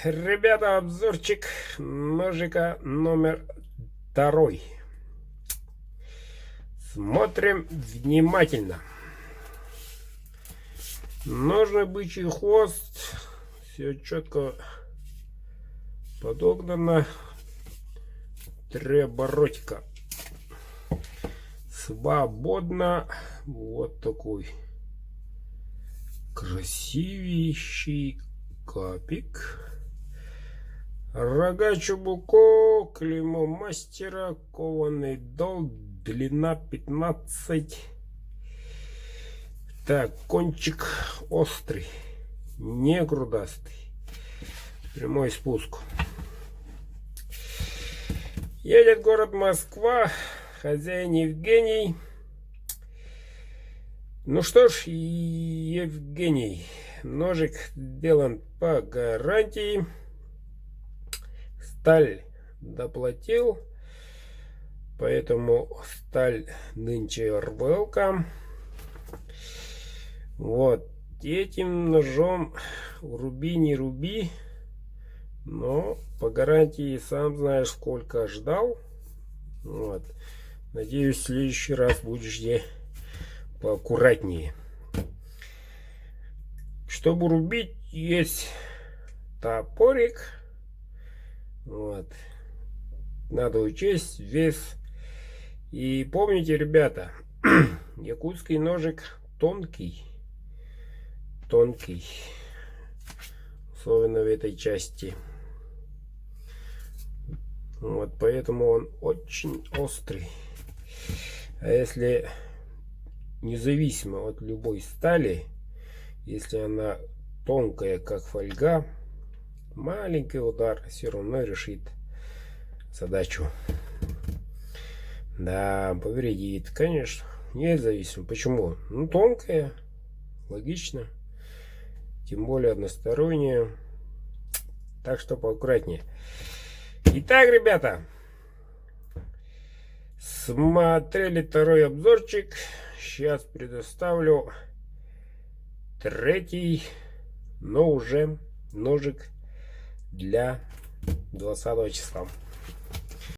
ребята, обзорчик ножика номер 2. Смотрим внимательно. Ножный бычий хвост. Все четко подогнано. Треба ротика. Свободно. Вот такой красивейший капик. Рога чубуко, клеймо мастера, кованый дол, длина 15. Так, кончик острый, не грудастый. Прямой спуск. Едет город Москва, хозяин Евгений. Ну что ж, Евгений, ножик сделан по гарантии. Сталь доплатил, поэтому сталь нынче РВЛ-ка. Вот этим ножом руби не руби, но по гарантии сам знаешь сколько ждал. Вот. Надеюсь, в следующий раз будешь где поаккуратнее. Чтобы рубить, есть топорик. Вот. Надо учесть вес. И помните, ребята, якутский ножик тонкий. Тонкий. Особенно в этой части. Вот, поэтому он очень острый. А если независимо от любой стали, если она тонкая, как фольга, маленький удар все равно решит задачу. Да, повредит, конечно, независимо. Почему? Ну, тонкая, логично. Тем более односторонняя. Так что поаккуратнее. Итак, ребята, смотрели второй обзорчик. Сейчас предоставлю третий, но уже ножик для 20 числа.